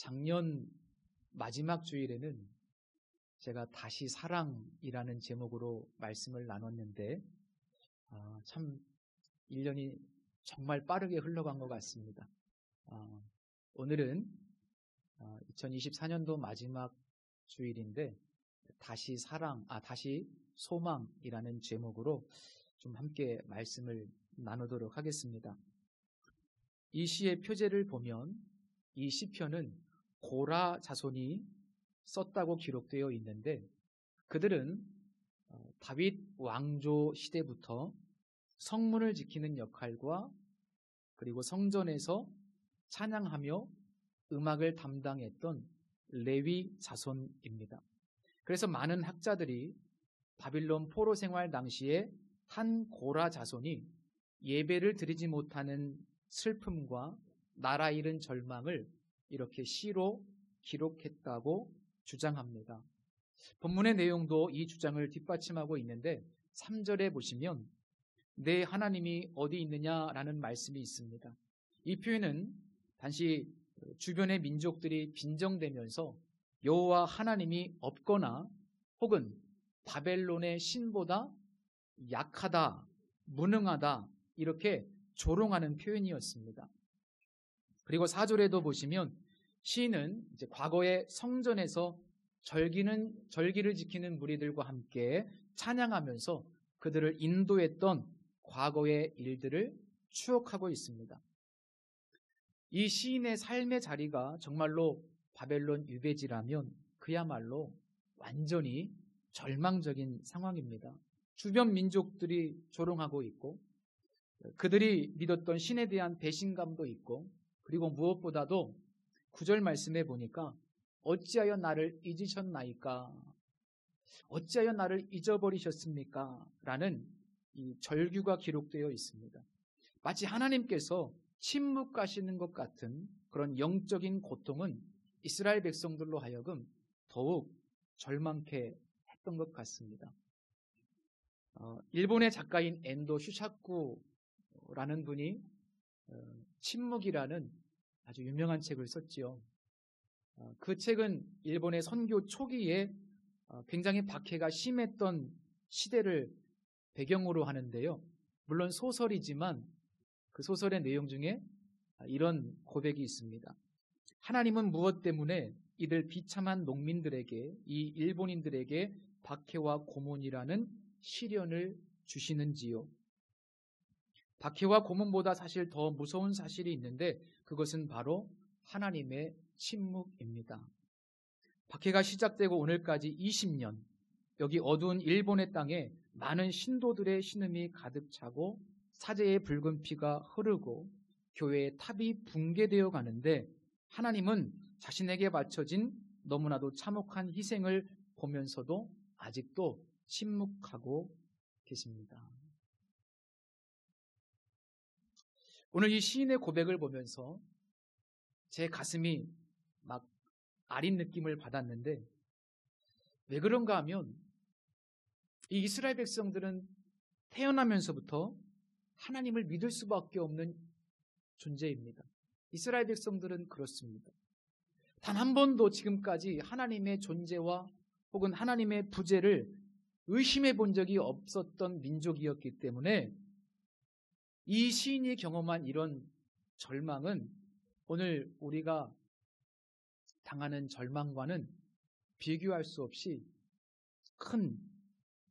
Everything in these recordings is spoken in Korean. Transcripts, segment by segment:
작년 마지막 주일에는 제가 다시 사랑이라는 제목으로 말씀을 나눴는데 참 1년이 정말 빠르게 흘러간 것 같습니다. 오늘은 2024년도 마지막 주일인데 다시 사랑, 다시 소망이라는 제목으로 좀 함께 말씀을 나누도록 하겠습니다. 이 시의 표제를 보면 이 시편은 고라 자손이 썼다고 기록되어 있는데 그들은 다윗 왕조 시대부터 성문을 지키는 역할과 그리고 성전에서 찬양하며 음악을 담당했던 레위 자손입니다. 그래서 많은 학자들이 바빌론 포로 생활 당시에 한 고라 자손이 예배를 드리지 못하는 슬픔과 나라 잃은 절망을 이렇게 시로 기록했다고 주장합니다. 본문의 내용도 이 주장을 뒷받침하고 있는데 3절에 보시면 내 하나님이 어디 있느냐라는 말씀이 있습니다. 이 표현은 단지 주변의 민족들이 빈정대면서 여호와 하나님이 없거나 혹은 바벨론의 신보다 약하다, 무능하다 이렇게 조롱하는 표현이었습니다. 그리고 4절에도 보시면 시인은 이제 과거의 성전에서 절기를 지키는 무리들과 함께 찬양하면서 그들을 인도했던 과거의 일들을 추억하고 있습니다. 이 시인의 삶의 자리가 정말로 바벨론 유배지라면 그야말로 완전히 절망적인 상황입니다. 주변 민족들이 조롱하고 있고 그들이 믿었던 신에 대한 배신감도 있고 그리고 무엇보다도 9절 말씀에 보니까 어찌하여 나를 잊으셨나이까? 어찌하여 나를 잊어버리셨습니까? 라는 이 절규가 기록되어 있습니다. 마치 하나님께서 침묵하시는 것 같은 그런 영적인 고통은 이스라엘 백성들로 하여금 더욱 절망케 했던 것 같습니다. 일본의 작가인 엔도 슈샤쿠라는 분이 침묵이라는 아주 유명한 책을 썼지요. 그 책은 일본의 선교 초기에 굉장히 박해가 심했던 시대를 배경으로 하는데요. 물론 소설이지만 그 소설의 내용 중에 이런 고백이 있습니다. 하나님은 무엇 때문에 이들 비참한 농민들에게 이 일본인들에게 박해와 고문이라는 시련을 주시는지요? 박해와 고문보다 사실 더 무서운 사실이 있는데 그것은 바로 하나님의 침묵입니다. 박해가 시작되고 오늘까지 20년 여기 어두운 일본의 땅에 많은 신도들의 신음이 가득 차고 사제의 붉은 피가 흐르고 교회의 탑이 붕괴되어 가는데 하나님은 자신에게 바쳐진 너무나도 참혹한 희생을 보면서도 아직도 침묵하고 계십니다. 오늘 이 시인의 고백을 보면서 제 가슴이 막 아린 느낌을 받았는데 왜 그런가 하면 이 이스라엘 백성들은 태어나면서부터 하나님을 믿을 수밖에 없는 존재입니다. 이스라엘 백성들은 그렇습니다. 단 한 번도 지금까지 하나님의 존재와 혹은 하나님의 부재를 의심해 본 적이 없었던 민족이었기 때문에 이 시인이 경험한 이런 절망은 오늘 우리가 당하는 절망과는 비교할 수 없이 큰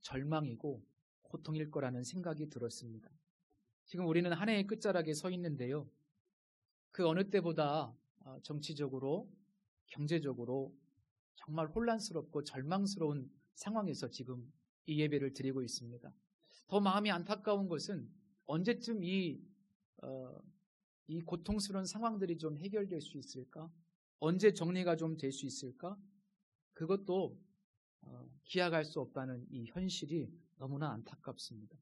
절망이고 고통일 거라는 생각이 들었습니다. 지금 우리는 한 해의 끝자락에 서 있는데요. 그 어느 때보다 정치적으로, 경제적으로 정말 혼란스럽고 절망스러운 상황에서 지금 이 예배를 드리고 있습니다. 더 마음이 안타까운 것은 언제쯤 이 고통스러운 상황들이 좀 해결될 수 있을까? 언제 정리가 좀 될 수 있을까? 그것도 기약할 수 없다는 이 현실이 너무나 안타깝습니다.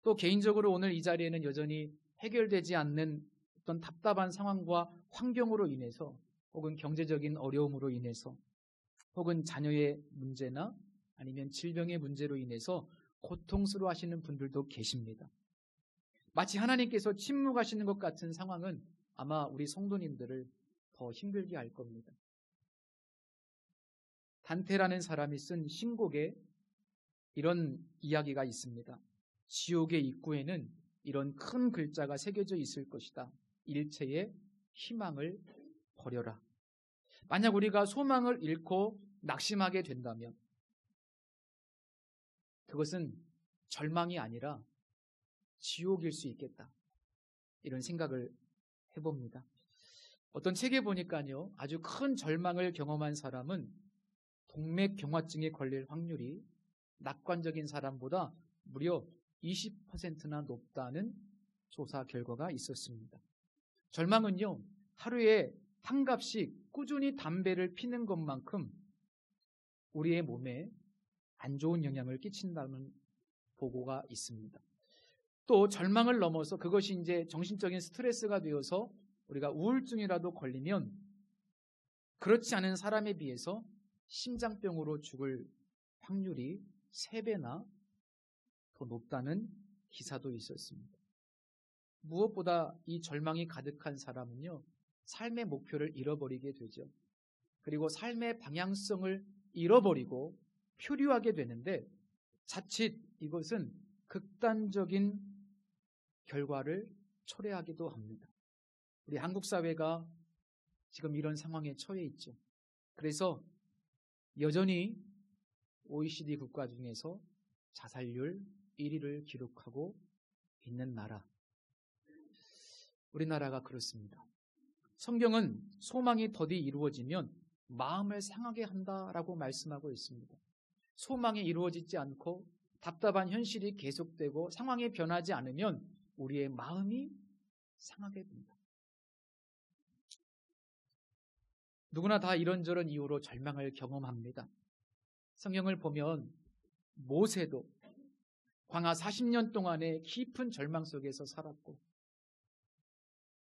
또 개인적으로 오늘 이 자리에는 여전히 해결되지 않는 어떤 답답한 상황과 환경으로 인해서 혹은 경제적인 어려움으로 인해서 혹은 자녀의 문제나 아니면 질병의 문제로 인해서 고통스러워 하시는 분들도 계십니다. 마치 하나님께서 침묵하시는 것 같은 상황은 아마 우리 성도님들을 더 힘들게 할 겁니다. 단테라는 사람이 쓴 신곡에 이런 이야기가 있습니다. 지옥의 입구에는 이런 큰 글자가 새겨져 있을 것이다. 일체의 희망을 버려라. 만약 우리가 소망을 잃고 낙심하게 된다면 그것은 절망이 아니라 지옥일 수 있겠다. 이런 생각을 해봅니다. 어떤 책에 보니까요, 아주 큰 절망을 경험한 사람은 동맥경화증에 걸릴 확률이 낙관적인 사람보다 무려 20%나 높다는 조사 결과가 있었습니다. 절망은요, 하루에 한 갑씩 꾸준히 담배를 피는 것만큼 우리의 몸에 안 좋은 영향을 끼친다는 보고가 있습니다. 또 절망을 넘어서 그것이 이제 정신적인 스트레스가 되어서 우리가 우울증이라도 걸리면 그렇지 않은 사람에 비해서 심장병으로 죽을 확률이 3배나 더 높다는 기사도 있었습니다. 무엇보다 이 절망이 가득한 사람은요, 삶의 목표를 잃어버리게 되죠. 그리고 삶의 방향성을 잃어버리고 표류하게 되는데 자칫 이것은 극단적인 결과를 초래하기도 합니다. 우리 한국 사회가 지금 이런 상황에 처해 있죠. 그래서 여전히 OECD 국가 중에서 자살률 1위를 기록하고 있는 나라. 우리나라가 그렇습니다. 성경은 소망이 더디 이루어지면 마음을 상하게 한다라고 말씀하고 있습니다. 소망이 이루어지지 않고 답답한 현실이 계속되고 상황이 변하지 않으면 우리의 마음이 상하게 됩니다. 누구나 다 이런저런 이유로 절망을 경험합니다. 성경을 보면 모세도 광야 40년 동안의 깊은 절망 속에서 살았고,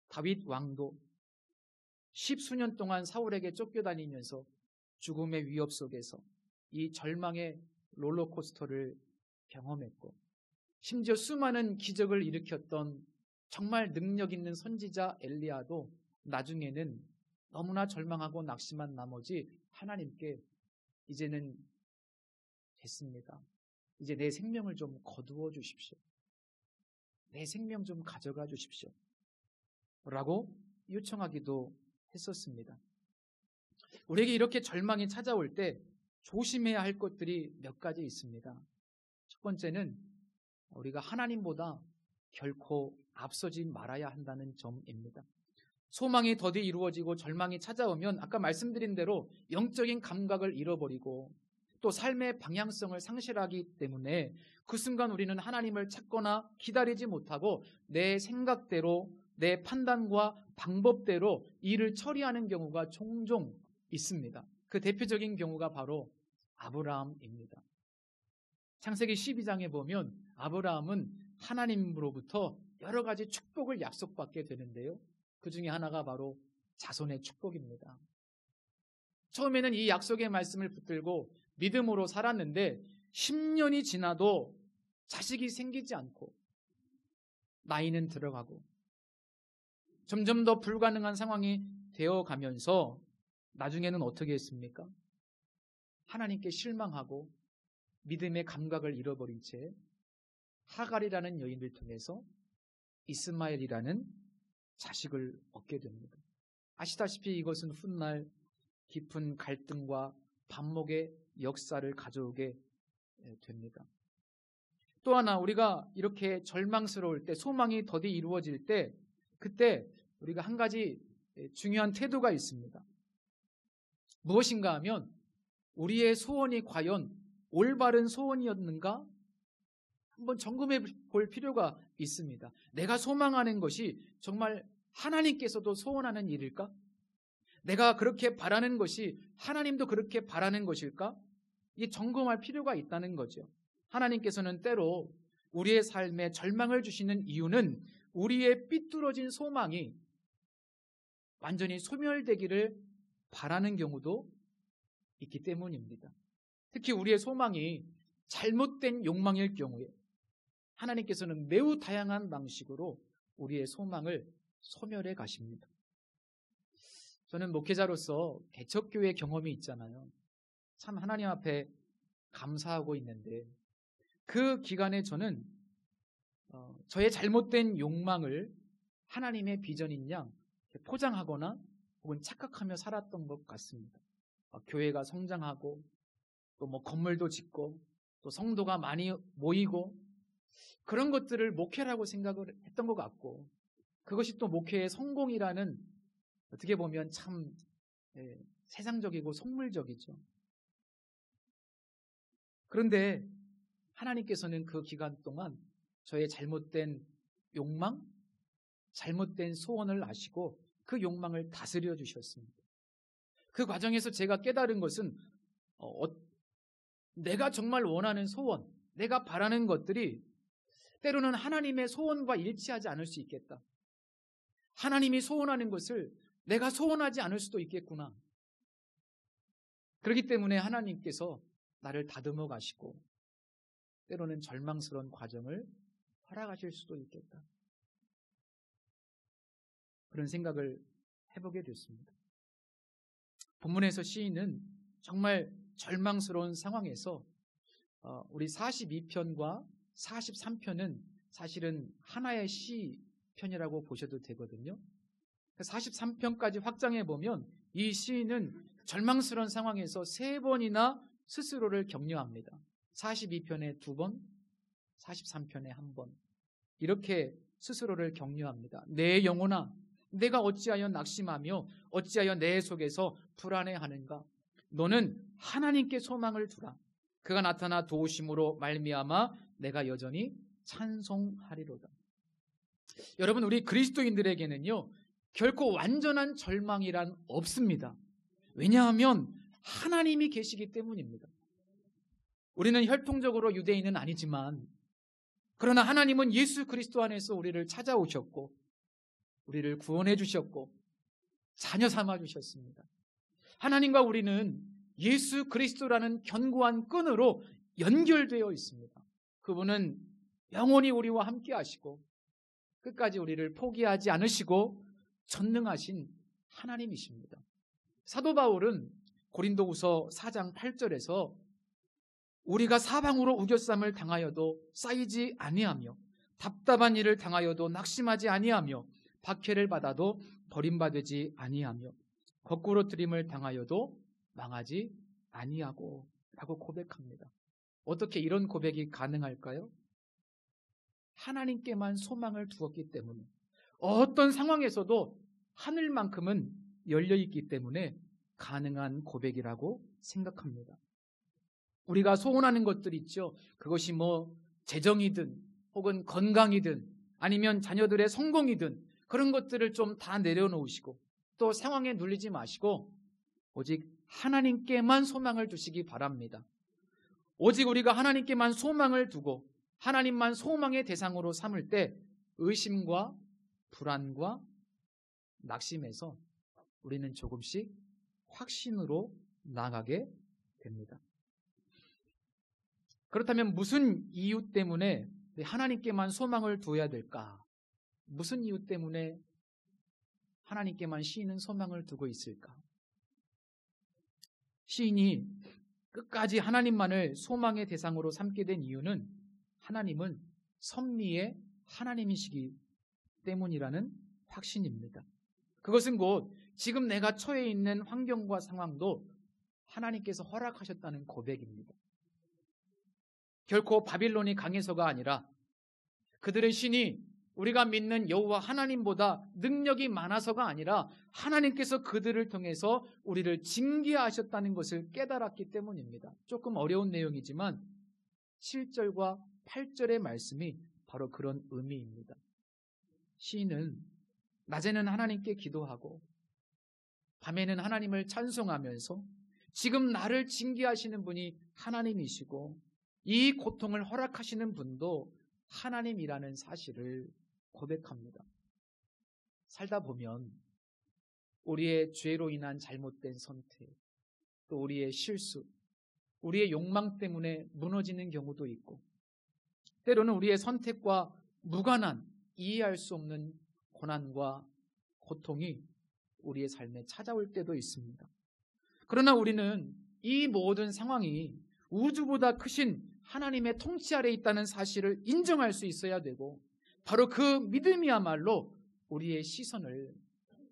다윗 왕도 10수년 동안 사울에게 쫓겨다니면서 죽음의 위협 속에서 이 절망의 롤러코스터를 경험했고, 심지어 수많은 기적을 일으켰던 정말 능력 있는 선지자 엘리야도 나중에는 너무나 절망하고 낙심한 나머지 하나님께 이제는 됐습니다. 이제 내 생명을 좀 거두어 주십시오. 내 생명 좀 가져가 주십시오. 라고 요청하기도 했었습니다. 우리에게 이렇게 절망이 찾아올 때 조심해야 할 것들이 몇 가지 있습니다. 첫 번째는 우리가 하나님보다 결코 앞서지 말아야 한다는 점입니다. 소망이 더디 이루어지고 절망이 찾아오면 아까 말씀드린 대로 영적인 감각을 잃어버리고 또 삶의 방향성을 상실하기 때문에 그 순간 우리는 하나님을 찾거나 기다리지 못하고 내 생각대로 내 판단과 방법대로 일을 처리하는 경우가 종종 있습니다. 그 대표적인 경우가 바로 아브라함입니다. 창세기 12장에 보면 아브라함은 하나님으로부터 여러 가지 축복을 약속받게 되는데요. 그 중에 하나가 바로 자손의 축복입니다. 처음에는 이 약속의 말씀을 붙들고 믿음으로 살았는데 10년이 지나도 자식이 생기지 않고 나이는 들어가고 점점 더 불가능한 상황이 되어가면서 나중에는 어떻게 했습니까? 하나님께 실망하고 믿음의 감각을 잃어버린 채 하갈이라는 여인을 통해서 이스마엘이라는 자식을 얻게 됩니다. 아시다시피 이것은 훗날 깊은 갈등과 반목의 역사를 가져오게 됩니다. 또 하나 우리가 이렇게 절망스러울 때 소망이 더디 이루어질 때 그때 우리가 한 가지 중요한 태도가 있습니다. 무엇인가 하면 우리의 소원이 과연 올바른 소원이었는가 한번 점검해 볼 필요가 있습니다. 내가 소망하는 것이 정말 하나님께서도 소원하는 일일까? 내가 그렇게 바라는 것이 하나님도 그렇게 바라는 것일까? 이게 점검할 필요가 있다는 거죠. 하나님께서는 때로 우리의 삶에 절망을 주시는 이유는 우리의 삐뚤어진 소망이 완전히 소멸되기를 바라는 경우도 있기 때문입니다. 특히 우리의 소망이 잘못된 욕망일 경우에 하나님께서는 매우 다양한 방식으로 우리의 소망을 소멸해 가십니다. 저는 목회자로서 개척교회 경험이 있잖아요. 참 하나님 앞에 감사하고 있는데 그 기간에 저는 저의 잘못된 욕망을 하나님의 비전인 양 포장하거나 혹은 착각하며 살았던 것 같습니다. 교회가 성장하고 또 뭐 건물도 짓고 또 성도가 많이 모이고 그런 것들을 목회라고 생각을 했던 것 같고 그것이 또 목회의 성공이라는 어떻게 보면 참 세상적이고 속물적이죠. 그런데 하나님께서는 그 기간 동안 저의 잘못된 욕망, 잘못된 소원을 아시고 그 욕망을 다스려 주셨습니다. 그 과정에서 제가 깨달은 것은 내가 정말 원하는 소원, 내가 바라는 것들이 때로는 하나님의 소원과 일치하지 않을 수 있겠다. 하나님이 소원하는 것을 내가 소원하지 않을 수도 있겠구나. 그렇기 때문에 하나님께서 나를 다듬어 가시고 때로는 절망스러운 과정을 허락하실 수도 있겠다. 그런 생각을 해보게 됐습니다. 본문에서 시인은 정말 절망스러운 상황에서 우리 42편과 43편은 사실은 하나의 시편이라고 보셔도 되거든요. 43편까지 확장해 보면 이 시인은 절망스러운 상황에서 3번이나 스스로를 격려합니다. 42편에 2번, 43편에 1번. 이렇게 스스로를 격려합니다. 내 영혼아, 내가 어찌하여 낙심하며 어찌하여 내 속에서 불안해하는가? 너는 하나님께 소망을 두라. 그가 나타나 도우심으로 말미암아 내가 여전히 찬송하리로다. 여러분, 우리 그리스도인들에게는요 결코 완전한 절망이란 없습니다. 왜냐하면 하나님이 계시기 때문입니다. 우리는 혈통적으로 유대인은 아니지만 그러나 하나님은 예수 그리스도 안에서 우리를 찾아오셨고 우리를 구원해 주셨고 자녀 삼아 주셨습니다. 하나님과 우리는 예수 그리스도라는 견고한 끈으로 연결되어 있습니다. 그분은 영원히 우리와 함께 하시고 끝까지 우리를 포기하지 않으시고 전능하신 하나님이십니다. 사도 바울은 고린도후서 4장 8절에서 우리가 사방으로 우겨쌈을 당하여도 쌓이지 아니하며 답답한 일을 당하여도 낙심하지 아니하며 박해를 받아도 버림받지 아니하며 거꾸로 들임을 당하여도 망하지 아니하고 라고 고백합니다. 어떻게 이런 고백이 가능할까요? 하나님께만 소망을 두었기 때문에 어떤 상황에서도 하늘만큼은 열려있기 때문에 가능한 고백이라고 생각합니다. 우리가 소원하는 것들 있죠. 그것이 뭐 재정이든 혹은 건강이든 아니면 자녀들의 성공이든 그런 것들을 좀 다 내려놓으시고 또 상황에 눌리지 마시고 오직 하나님께만 소망을 두시기 바랍니다. 오직 우리가 하나님께만 소망을 두고 하나님만 소망의 대상으로 삼을 때 의심과 불안과 낙심에서 우리는 조금씩 확신으로 나가게 됩니다. 그렇다면 무슨 이유 때문에 하나님께만 소망을 두어야 될까? 무슨 이유 때문에 하나님께만 시인은 소망을 두고 있을까? 시인이 끝까지 하나님만을 소망의 대상으로 삼게 된 이유는 하나님은 섭리의 하나님이시기 때문이라는 확신입니다. 그것은 곧 지금 내가 처해 있는 환경과 상황도 하나님께서 허락하셨다는 고백입니다. 결코 바빌론이 강해서가 아니라 그들의 신이 우리가 믿는 여호와 하나님보다 능력이 많아서가 아니라 하나님께서 그들을 통해서 우리를 징계하셨다는 것을 깨달았기 때문입니다. 조금 어려운 내용이지만 7절과 8절의 말씀이 바로 그런 의미입니다. 시인은 낮에는 하나님께 기도하고 밤에는 하나님을 찬송하면서 지금 나를 징계하시는 분이 하나님이시고 이 고통을 허락하시는 분도 하나님이라는 사실을 고백합니다. 살다 보면 우리의 죄로 인한 잘못된 선택, 또 우리의 실수, 우리의 욕망 때문에 무너지는 경우도 있고 때로는 우리의 선택과 무관한 이해할 수 없는 고난과 고통이 우리의 삶에 찾아올 때도 있습니다. 그러나 우리는 이 모든 상황이 우주보다 크신 하나님의 통치 아래에 있다는 사실을 인정할 수 있어야 되고, 바로 그 믿음이야말로 우리의 시선을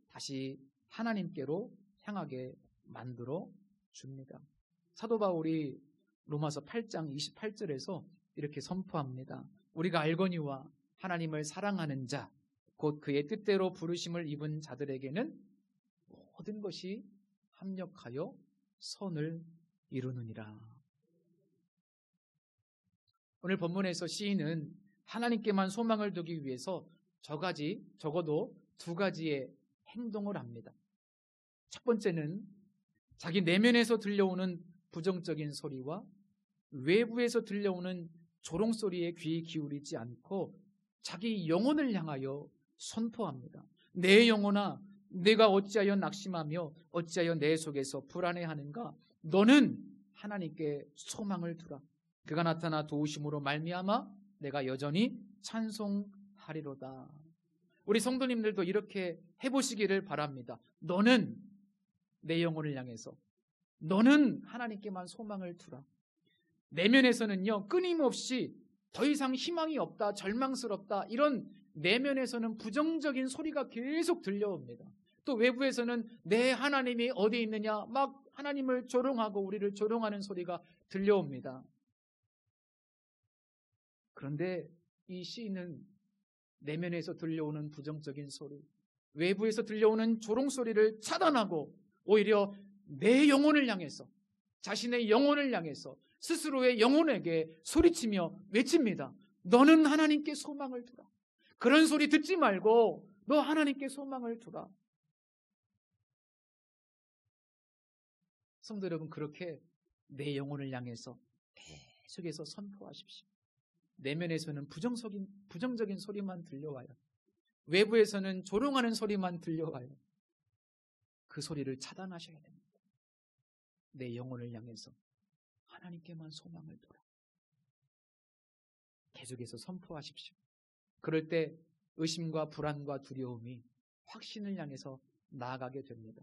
다시 하나님께로 향하게 만들어 줍니다. 사도 바울이 로마서 8장 28절에서 이렇게 선포합니다. 우리가 알거니와 하나님을 사랑하는 자, 곧 그의 뜻대로 부르심을 입은 자들에게는 모든 것이 합력하여 선을 이루느니라. 오늘 본문에서 시인은 하나님께만 소망을 두기 위해서 적어도 두 가지의 행동을 합니다. 첫 번째는 자기 내면에서 들려오는 부정적인 소리와 외부에서 들려오는 조롱소리에 귀 기울이지 않고 자기 영혼을 향하여 선포합니다. 내 영혼아, 내가 어찌하여 낙심하며 어찌하여 내 속에서 불안해하는가? 너는 하나님께 소망을 두라. 그가 나타나 도우심으로 말미암아 내가 여전히 찬송하리로다. 우리 성도님들도 이렇게 해보시기를 바랍니다. 너는 내 영혼을 향해서, 너는 하나님께만 소망을 두라. 내면에서는요, 끊임없이 더 이상 희망이 없다, 절망스럽다, 이런 내면에서는 부정적인 소리가 계속 들려옵니다. 또 외부에서는 내 하나님이 어디 있느냐, 막 하나님을 조롱하고 우리를 조롱하는 소리가 들려옵니다. 그런데 이 시인은 내면에서 들려오는 부정적인 소리, 외부에서 들려오는 조롱 소리를 차단하고 오히려 내 영혼을 향해서, 자신의 영혼을 향해서 스스로의 영혼에게 소리치며 외칩니다. 너는 하나님께 소망을 두라. 그런 소리 듣지 말고 너 하나님께 소망을 두라. 성도 여러분, 그렇게 내 영혼을 향해서 계속해서 선포하십시오. 내면에서는 부정적인 소리만 들려와요. 외부에서는 조롱하는 소리만 들려와요. 그 소리를 차단하셔야 됩니다. 내 영혼을 향해서 하나님께만 소망을 두라. 계속해서 선포하십시오. 그럴 때 의심과 불안과 두려움이 확신을 향해서 나아가게 됩니다.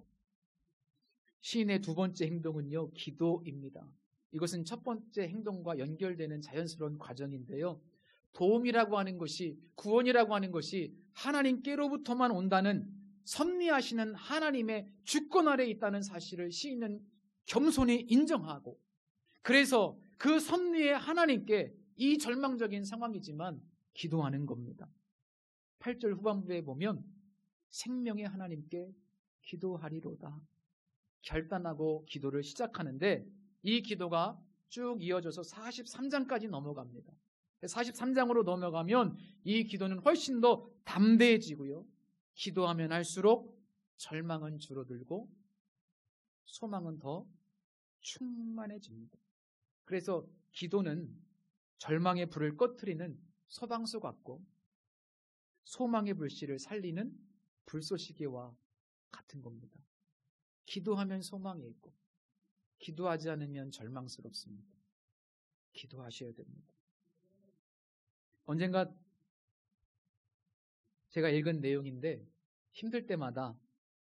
시인의 두 번째 행동은요, 기도입니다. 이것은 첫 번째 행동과 연결되는 자연스러운 과정인데요. 도움이라고 하는 것이, 구원이라고 하는 것이 하나님께로부터만 온다는 섭리하시는 하나님의 주권 아래에 있다는 사실을 시인은 겸손히 인정하고, 그래서 그 섭리의 하나님께 이 절망적인 상황이지만 기도하는 겁니다. 8절 후반부에 보면 생명의 하나님께 기도하리로다 결단하고 기도를 시작하는데, 이 기도가 쭉 이어져서 43장까지 넘어갑니다. 43장으로 넘어가면 이 기도는 훨씬 더 담대해지고요, 기도하면 할수록 절망은 줄어들고 소망은 더 충만해집니다. 그래서 기도는 절망의 불을 꺼트리는 소방수 같고 소망의 불씨를 살리는 불쏘시개와 같은 겁니다. 기도하면 소망이 있고 기도하지 않으면 절망스럽습니다. 기도하셔야 됩니다. 언젠가 제가 읽은 내용인데 힘들 때마다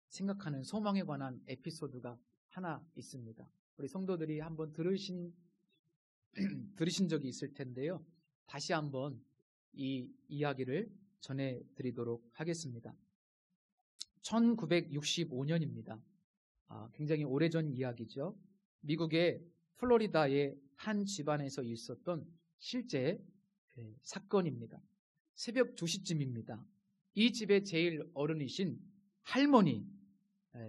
생각하는 소망에 관한 에피소드가 하나 있습니다. 우리 성도들이 한번 들으신 적이 있을 텐데요. 다시 한번 이 이야기를 전해드리도록 하겠습니다. 1965년입니다. 굉장히 오래전 이야기죠. 미국의 플로리다의 한 집안에서 있었던 실제 사건입니다. 새벽 2시쯤입니다. 이 집의 제일 어른이신 할머니,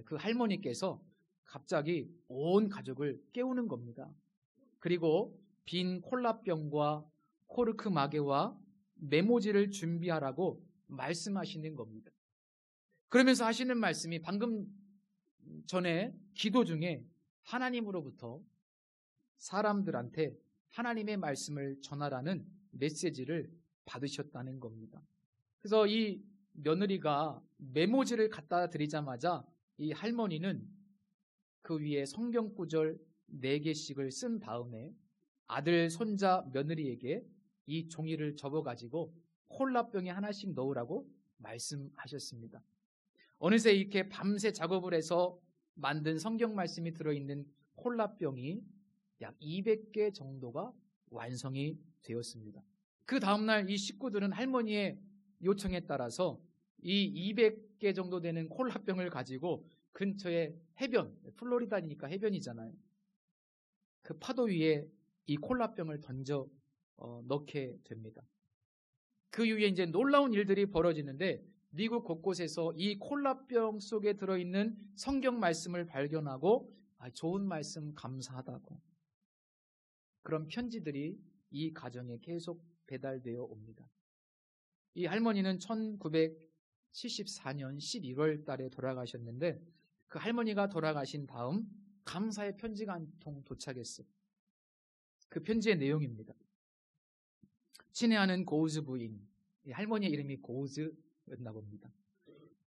그 할머니께서 갑자기 온 가족을 깨우는 겁니다. 그리고 빈 콜라병과 코르크 마개와 메모지를 준비하라고 말씀하시는 겁니다. 그러면서 하시는 말씀이 방금 전에 기도 중에 하나님으로부터 사람들한테 하나님의 말씀을 전하라는 메시지를 받으셨다는 겁니다. 그래서 이 며느리가 메모지를 갖다 드리자마자 이 할머니는 그 위에 성경 구절 4개씩을 쓴 다음에 아들, 손자, 며느리에게 이 종이를 접어가지고 콜라병에 하나씩 넣으라고 말씀하셨습니다. 어느새 이렇게 밤새 작업을 해서 만든 성경 말씀이 들어있는 콜라병이 약 200개 정도가 완성이 되었습니다. 그 다음날 이 식구들은 할머니의 요청에 따라서 이 200개 정도 되는 콜라병을 가지고 근처에 해변, 플로리다니까 해변이잖아요. 그 파도 위에 이 콜라병을 던져 넣게 됩니다. 그 이후에 이제 놀라운 일들이 벌어지는데 미국 곳곳에서 이 콜라병 속에 들어있는 성경 말씀을 발견하고 좋은 말씀 감사하다고 그런 편지들이 이 가정에 계속 배달되어 옵니다. 이 할머니는 1974년 11월 달에 돌아가셨는데 그 할머니가 돌아가신 다음 감사의 편지가 한 통 도착했어요. 그 편지의 내용입니다. 친애하는 고우즈 부인, 할머니의 이름이 고우즈였나 봅니다.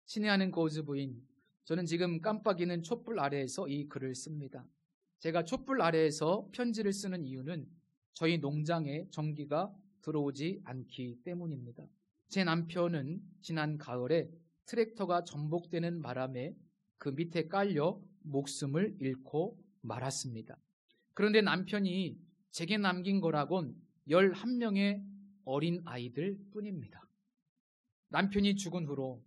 친애하는 고우즈 부인, 저는 지금 깜빡이는 촛불 아래에서 이 글을 씁니다. 제가 촛불 아래에서 편지를 쓰는 이유는 저희 농장에 전기가 들어오지 않기 때문입니다. 제 남편은 지난 가을에 트랙터가 전복되는 바람에 그 밑에 깔려 목숨을 잃고 말았습니다. 그런데 남편이 제게 남긴 거라곤 11명의 어린 아이들 뿐입니다. 남편이 죽은 후로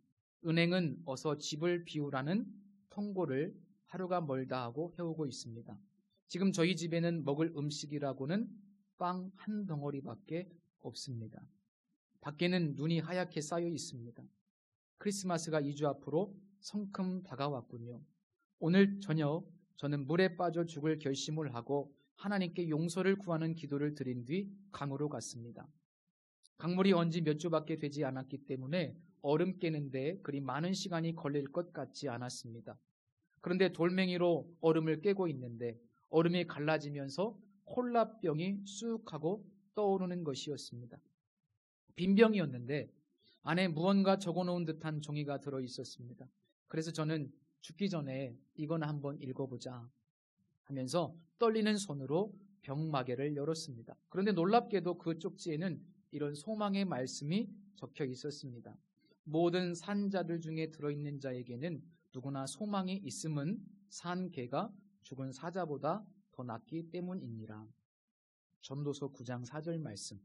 은행은 어서 집을 비우라는 통보를 하루가 멀다 하고 해오고 있습니다. 지금 저희 집에는 먹을 음식이라고는 빵 한 덩어리밖에 없습니다. 밖에는 눈이 하얗게 쌓여 있습니다. 크리스마스가 2주 앞으로 성큼 다가왔군요. 오늘 저녁 저는 물에 빠져 죽을 결심을 하고 하나님께 용서를 구하는 기도를 드린 뒤 강으로 갔습니다. 강물이 언지 몇 주밖에 되지 않았기 때문에 얼음 깨는데 그리 많은 시간이 걸릴 것 같지 않았습니다. 그런데 돌멩이로 얼음을 깨고 있는데 얼음이 갈라지면서 콜라병이 쑥 하고 떠오르는 것이었습니다. 빈 병이었는데 안에 무언가 적어놓은 듯한 종이가 들어있었습니다. 그래서 저는 죽기 전에 이거나 한번 읽어보자 하면서 떨리는 손으로 병마개를 열었습니다. 그런데 놀랍게도 그 쪽지에는 이런 소망의 말씀이 적혀 있었습니다. 모든 산자들 중에 들어있는 자에게는 누구나 소망이 있음은 산 개가 죽은 사자보다 더 낫기 때문이니라. 전도서 9장 4절 말씀.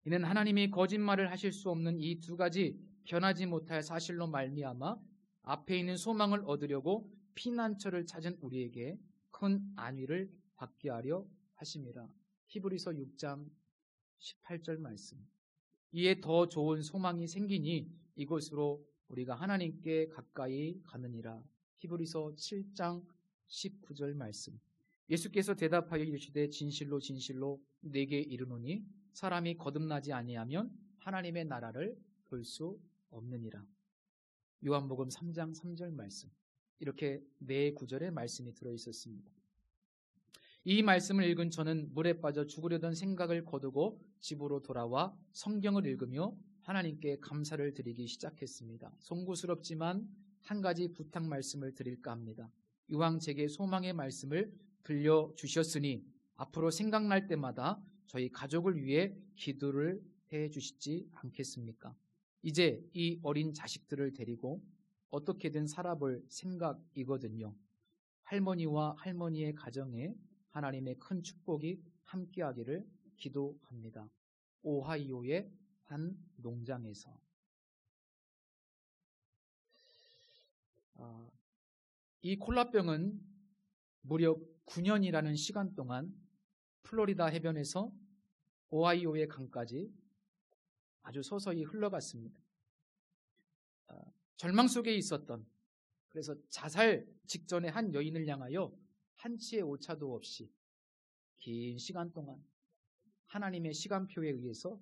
이는 하나님이 거짓말을 하실 수 없는 이 두 가지 변하지 못할 사실로 말미암아 앞에 있는 소망을 얻으려고 피난처를 찾은 우리에게 큰 안위를 받게 하려 하심이라. 히브리서 6장 18절 말씀. 이에 더 좋은 소망이 생기니 이것으로 우리가 하나님께 가까이 가느니라. 히브리서 7장 19절 말씀. 예수께서 대답하여 이르시되 진실로 진실로 내게 이르노니 사람이 거듭나지 아니하면 하나님의 나라를 볼 수 없느니라. 요한복음 3장 3절 말씀. 이렇게 네 구절의 말씀이 들어있었습니다. 이 말씀을 읽은 저는 물에 빠져 죽으려던 생각을 거두고 집으로 돌아와 성경을 읽으며 하나님께 감사를 드리기 시작했습니다. 송구스럽지만 한 가지 부탁 말씀을 드릴까 합니다. 이왕 제게 소망의 말씀을 들려주셨으니 앞으로 생각날 때마다 저희 가족을 위해 기도를 해 주시지 않겠습니까? 이제 이 어린 자식들을 데리고 어떻게든 살아볼 생각이거든요. 할머니와 할머니의 가정에 하나님의 큰 축복이 함께하기를 기도합니다. 오하이오의 한 농장에서. 이 콜라병은 무려 9년이라는 시간 동안 플로리다 해변에서 오하이오의 강까지 아주 서서히 흘러갔습니다. 절망 속에 있었던, 그래서 자살 직전의 한 여인을 향하여 한치의 오차도 없이 긴 시간 동안 하나님의 시간표에 의해서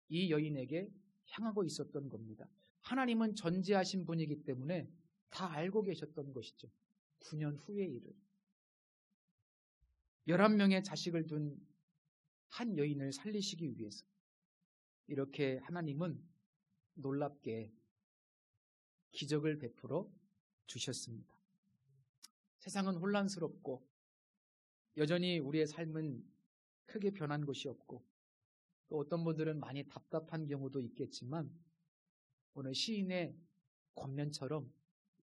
이 여인에게 향하고 있었던 겁니다. 하나님은 전지하신 분이기 때문에 다 알고 계셨던 것이죠. 9년 후의 일을. 11명의 자식을 둔 한 여인을 살리시기 위해서 이렇게 하나님은 놀랍게 기적을 베풀어 주셨습니다. 세상은 혼란스럽고 여전히 우리의 삶은 크게 변한 것이 없고 또 어떤 분들은 많이 답답한 경우도 있겠지만 오늘 시인의 권면처럼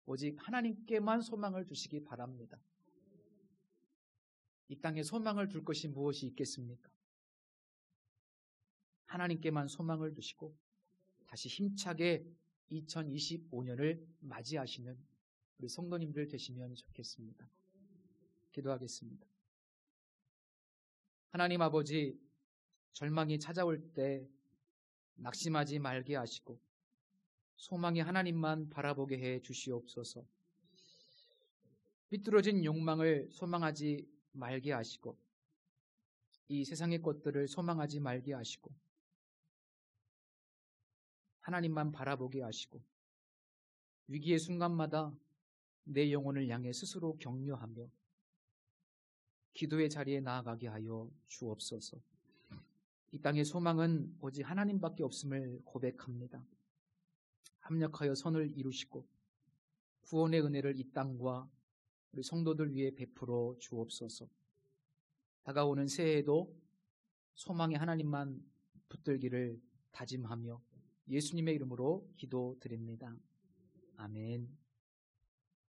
오직 하나님께만 소망을 두시기 바랍니다. 이 땅에 소망을 둘 것이 무엇이 있겠습니까? 하나님께만 소망을 두시고 다시 힘차게 2025년을 맞이하시는 우리 성도님들 되시면 좋겠습니다. 기도하겠습니다. 하나님 아버지, 절망이 찾아올 때 낙심하지 말게 하시고 소망이 하나님만 바라보게 해 주시옵소서. 삐뚤어진 욕망을 소망하지 말게 하시고 이 세상의 것들을 소망하지 말게 하시고 하나님만 바라보게 하시고 위기의 순간마다 내 영혼을 향해 스스로 격려하며 기도의 자리에 나아가게 하여 주옵소서. 이 땅의 소망은 오직 하나님밖에 없음을 고백합니다. 합력하여 선을 이루시고 구원의 은혜를 이 땅과 우리 성도들 위해 베풀어 주옵소서. 다가오는 새해에도 소망의 하나님만 붙들기를 다짐하며 예수님의 이름으로 기도드립니다. 아멘.